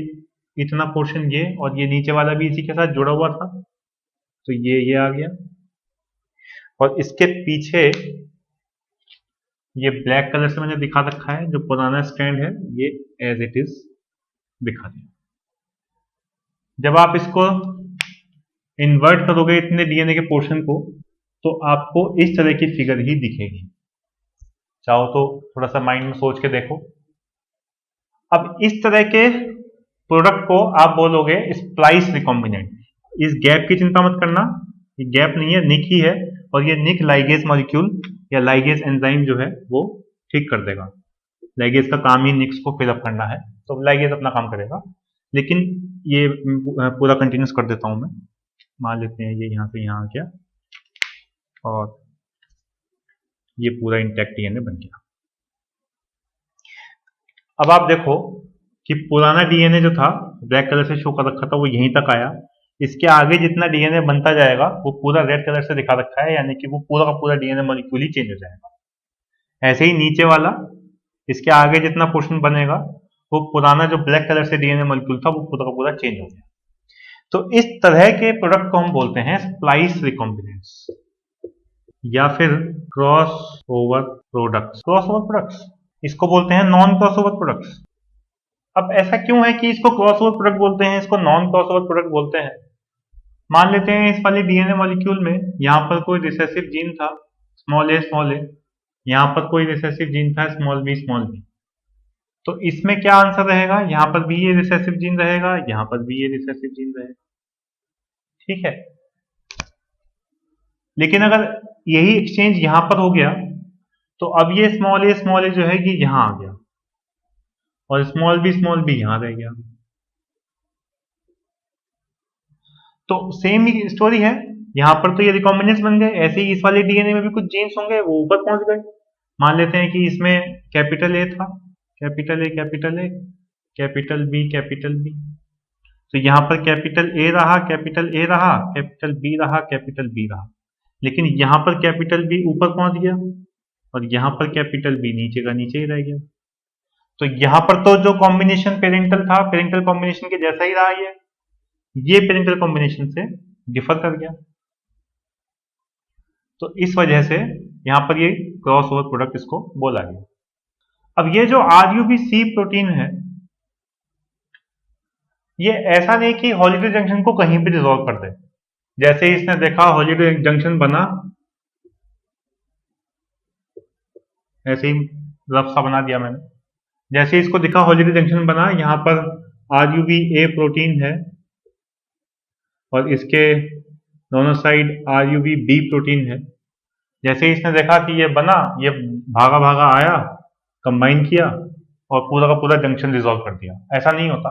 इतना पोर्शन ये, और ये नीचे वाला भी इसी के साथ जुड़ा हुआ था, तो ये आ गया, और इसके पीछे ये ब्लैक कलर से मैंने दिखा रखा है, जो पुराना स्टैंड है ये एज इट इज दिखा दिया। जब आप इसको इन्वर्ट करोगे इतने डीएनए के पोर्शन को, तो आपको इस तरह की फिगर ही दिखेगी। चाहो तो थोड़ा सा माइंड में सोच के देखो। अब इस तरह के प्रोडक्ट को आप बोलोगे स्प्लाइस रिकॉम्बिनेंट। इस गैप की चिंता मत करना, ये गैप नहीं है, निक ही है, और ये निक लाइगेज मॉलिक्यूल या लाइगेज एंजाइम जो है वो ठीक कर देगा। लाइगेज का काम ही निक्स को फिलअप करना है, तो लाइगेज अपना काम करेगा। लेकिन ये पूरा कंटिन्यूस कर देता हूं मैं, मान लेते हैं ये यहां से यहां आ गया, और ये पूरा इंटैक्ट डीएनए बन गया। अब आप देखो कि पुराना डीएनए जो था ब्लैक कलर से शो कर रखा था वो यहीं तक आया, इसके आगे जितना डीएनए बनता जाएगा वो पूरा रेड कलर से दिखा रखा है, यानी कि वो पूरा का पूरा डीएनए मॉलिक्यूल ही चेंज हो जाएगा। ऐसे ही नीचे वाला, इसके आगे जितना पोर्शन बनेगा वो पुराना जो ब्लैक कलर से डीएनए मॉलिक्यूल था वो पूरा का पूरा चेंज हो गया। तो इस तरह के प्रोडक्ट को हम बोलते हैं स्प्लाइस रिकॉम्बिनेंट्स या फिर cross over products. Cross over products इसको बोलते हैं नॉन क्रॉस ओवर प्रोडक्ट्स। अब ऐसा क्यों है कि इसको क्रॉस ओवर प्रोडक्ट बोलते हैं, इसको नॉन क्रॉस ओवर प्रोडक्ट बोलते हैं? मान लेते हैं इस वाले डीएनए मॉलिक्यूल में यहां पर कोई रिसेसिव जीन था स्मॉल ए, यहां पर कोई रिसेसिव जीन था स्मॉल बी, तो इसमें क्या आंसर रहेगा, यहां पर भी ये रिसेसिव जीन रहेगा, यहां पर भी ये रिसेसिव जीन रहेगा। ठीक है, लेकिन अगर यही एक्सचेंज यहां पर हो गया तो अब ये स्मॉल ए जो है ये यहां आ गया, और स्मॉल बी यहां रह गया। तो सेम ही स्टोरी है, यहां पर तो ये रिकॉम्बिनेंट्स बन गए, ऐसे ही इस वाले डीएनए में भी कुछ जीन्स होंगे वो ऊपर पहुंच गए। मान लेते हैं कि इसमें कैपिटल ए था, कैपिटल ए, कैपिटल बी, तो यहां पर कैपिटल ए रहा, कैपिटल ए रहा, कैपिटल बी रहा, कैपिटल बी रहा, लेकिन यहां पर कैपिटल बी ऊपर पहुंच गया और यहां पर कैपिटल बी नीचे का नीचे ही रह गया। तो यहां पर तो जो कॉम्बिनेशन पेरेंटल था, पेरेंटल कॉम्बिनेशन के जैसा ही रहा, ये पेरेंटल कॉम्बिनेशन से डिफर कर गया। तो इस वजह से यहां पर ये क्रॉस ओवर प्रोडक्ट इसको बोला गया। अब ये जो RUBC प्रोटीन है ये ऐसा नहीं कि हॉलीडे जंक्शन को कहीं भी रिजॉल्व कर दे। जैसे ही इसने देखा हॉलीडे जंक्शन बना, ऐसे ही रफ सा बना दिया मैंने। जैसे इसको दिखा हॉलीडे जंक्शन बना, यहाँ पर RUBA प्रोटीन है और इसके दोनों साइड RUBB प्रोटीन है। जैसे ही इसने देखा कि ये बना, ये भागा भागा आया, कंबाइन किया और पूरा का पूरा जंक्शन रिजॉल्व कर दिया। ऐसा नहीं होता।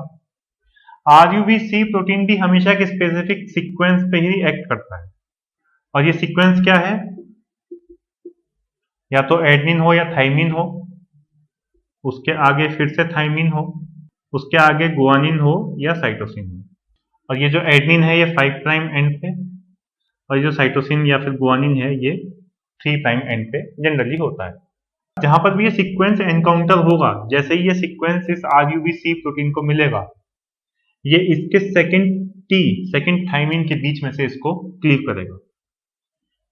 RUBC प्रोटीन भी हमेशा एक स्पेसिफिक सीक्वेंस पे ही एक्ट करता है, और ये सीक्वेंस क्या है, या तो एडनिन हो या थाइमिन हो, उसके आगे फिर से थाइमिन हो, उसके आगे गुआनिन हो या साइटोसिन हो। और ये जो एडनिन है ये 5 प्राइम एंड पे, और ये जो साइटोसिन या फिर गुआनिन है ये 3 प्राइम एंड पे जनरली होता है। जहां पर भी ये सीक्वेंस एनकाउंटर होगा, जैसे ही ये सीक्वेंस इस RUBC प्रोटीन को मिलेगा, ये इसके सेकंड थाइमिन के बीच में से इसको क्लीव करेगा।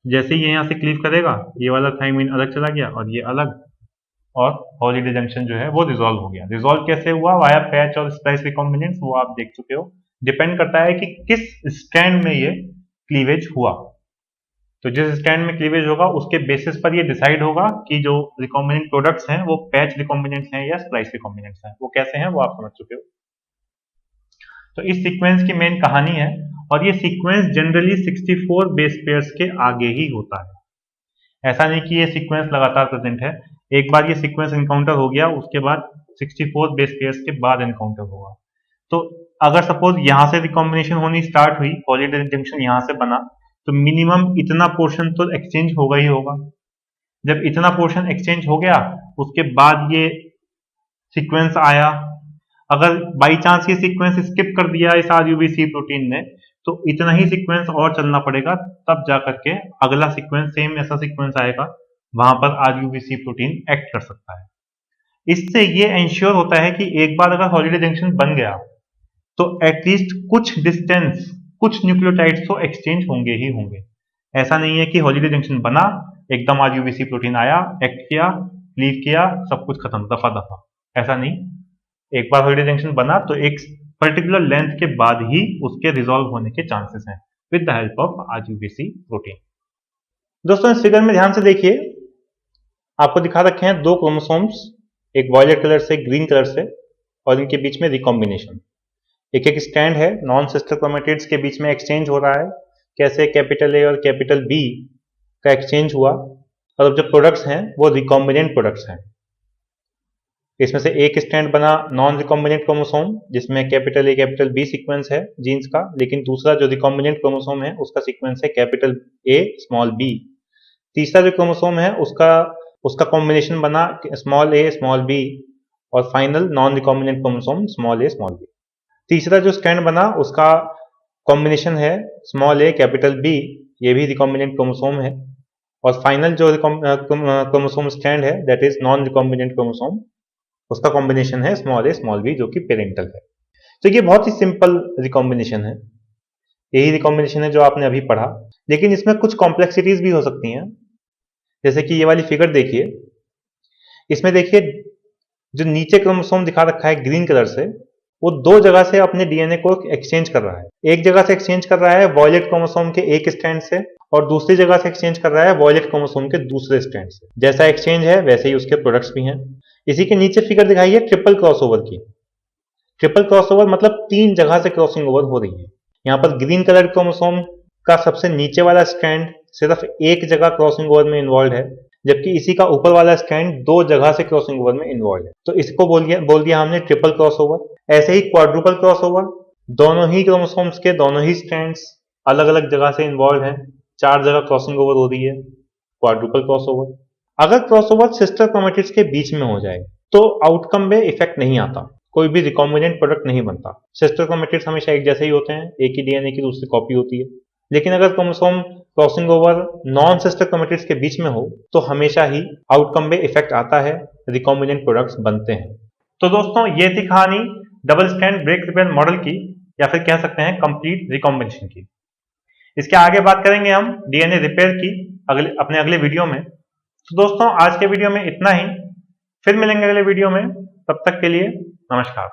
जैसे ही ये यहाँ से क्लीव करेगा, ये वाला थाइमिन अलग चला गया और ये अलग, और हॉलीडे जंक्शन जो है वो रिजॉल्व हो गया। रिजॉल्व कैसे हुआ, वाया पैच और स्प्लाइस रिकॉम्बिनेंस, वो आप देख चुके हो। डिपेंड करता है कि किस स्ट्रैंड में ये क्लीवेज हुआ। तो जिस स्ट्रैंड में क्लीवेज होगा उसके बेसिस पर ये डिसाइड होगा कि जो रिकॉम्बिनेंट प्रोडक्ट्स हैं वो पैच रिकॉम्बिनेंट्स हैं या स्प्लाइस रिकॉम्बिनेंट्स हैं। वो कैसे हैं वो आप समझ चुके हो। तो इस सीक्वेंस की मेन कहानी है, और ये सीक्वेंस जनरली 64 बेस पेयर्स के आगे ही होता है। ऐसा नहीं कि ये सीक्वेंस लगातार प्रेजेंट है। एक बार ये सीक्वेंस एनकाउंटर हो गया, उसके बाद 64 बेस पेयर्स के बाद एनकाउंटर होगा। तो अगर सपोज यहाँ से रिकॉम्बिनेशन होनी स्टार्ट हुई, हॉलीडे जंक्शन यहाँ से बना, तो मिनिमम इतना पोर्शन तो एक्सचेंज होगा ही होगा। जब इतना पोर्शन एक्सचेंज हो गया, उसके बाद ये सीक्वेंस आया। अगर बाई चांस ये सीक्वेंस स्किप कर दिया इस RUBC प्रोटीन ने, तो इतना ही सीक्वेंस और चलना पड़ेगा, तब जाकर के अगला सीक्वेंस सेम ऐसा सीक्वेंस आएगा, वहां पर RUBC प्रोटीन एक्ट कर सकता है। इससे ये इंश्योर होता है कि एक बार अगर हॉलीडे जंक्शन बन गया, तो एटलीस्ट कुछ डिस्टेंस, कुछ न्यूक्लियोटाइड्स तो एक्सचेंज होंगे ही होंगे। ऐसा नहीं है कि हॉलीडे जंक्शन बना, एकदम RUBC प्रोटीन आया, एक्ट किया, लीव किया, सब कुछ खत्म, दफा दफा। ऐसा नहीं। एक बार हॉलीडे जंक्शन बना तो एक पर्टिकुलर लेंथ के बाद ही उसके रिजॉल्व होने के चांसेस हैं with the help of RUBC protein. दोस्तों इस फिगर में ध्यान से देखिए, आपको दिखा रखे हैं दो क्रोमोसोम्स, एक वॉयलेट कलर से ग्रीन कलर से, और इनके बीच में रिकॉम्बिनेशन। एक एक स्टैंड है, नॉन सिस्टर क्रोमेटिड्स के बीच में एक्सचेंज हो रहा है। कैसे कैपिटल A और कैपिटल B का एक्सचेंज हुआ, और जो प्रोडक्ट्स हैं वो रिकॉम्बिनेंट प्रोडक्ट्स हैं। इसमें से एक स्टैंड बना नॉन रिकॉम्बिनेंट क्रोमोसोम, जिसमें capital A capital B sequence है जीन्स का, लेकिन दूसरा जो रिकॉम्बिनेंट क्रोमोसोम है उसका सीक्वेंस है कैपिटल A स्मॉल b। तीसरा जो क्रोमोसोम है उसका कॉम्बिनेशन बना स्मॉल a स्मॉल b, और final non recombinant chromosome small a small b। तीसरा जो स्टैंड बना उसका कॉम्बिनेशन है स्मॉल a कैपिटल B, ये भी रिकॉम्बिनेंट क्रोमोसोम है, और फाइनल जो क्रोमोसोम स्टैंड है that is non recombinant chromosome, उसका कॉम्बिनेशन है स्मॉल a स्मॉल b, जो कि पेरेंटल है। तो ये बहुत ही सिंपल रिकॉम्बिनेशन है, यही रिकॉम्बिनेशन है जो आपने अभी पढ़ा, लेकिन इसमें कुछ कॉम्प्लेक्सिटीज भी हो सकती हैं। जैसे कि ये वाली फिगर देखिए, इसमें देखिए जो नीचे क्रोमोसोम दिखा रखा है ग्रीन कलर से, वो दो जगह से अपने डीएनए को एक्सचेंज कर रहा है। एक जगह से एक्सचेंज कर रहा है वॉयलेट क्रोमोसोम के एक स्ट्रैंड से, और दूसरी जगह से एक्सचेंज कर रहा है वॉयलेट क्रोमोसोम के दूसरे स्ट्रैंड से। जैसा एक्सचेंज है वैसे ही उसके प्रोडक्ट्स भी हैं। इसी के नीचे फिगर दिखाई है ट्रिपल क्रॉसओवर की। ट्रिपल क्रॉसओवर मतलब 3 जगह से क्रॉसिंग ओवर हो रही है। यहाँ पर ग्रीन कलर क्रोमोसोम का सबसे नीचे वाला स्ट्रैंड सिर्फ एक जगह क्रॉसिंग ओवर में इन्वॉल्व है, जबकि इसी का ऊपर वाला स्ट्रैंड 2 जगह से क्रॉसिंग ओवर में इन्वॉल्व है। तो इसको बोल दिया हमने ट्रिपल क्रॉसओवर। ऐसे ही क्वाड्रुपल क्रॉसओवर, दोनों ही क्रोमोसोम्स के दोनों ही स्ट्रैंड्स अलग अलग जगह से इन्वॉल्व हैं, 4 जगह क्रॉसिंग ओवर हो रही है, क्वाड्रुपल क्रॉसओवर। अगर क्रॉसओवर सिस्टर क्रोमेटिड्स के बीच में हो जाए तो आउटकम में इफेक्ट नहीं आता, कोई भी रिकॉम्बिनेंट प्रोडक्ट नहीं बनता। सिस्टर क्रोमेटिड्स हमेशा एक जैसे ही होते हैं, एक ही डीएनए की दूसरी कॉपी होती है। लेकिन अगर chromosome crossing over non sister chromatids के बीच में हो तो हमेशा ही आउटकम में इफेक्ट आता है, रिकॉम्बिनेंट प्रोडक्ट्स बनते हैं। तो दोस्तों ये थी कहानी double strand break repair model की, या फिर कह सकते हैं कंप्लीट रिकॉम्बिनेशन की। इसके आगे बात करेंगे हम डीएनए रिपेयर की अपने अगले वीडियो में। तो दोस्तों आज के वीडियो में इतना ही, फिर मिलेंगे अगले वीडियो में, तब तक के लिए नमस्कार।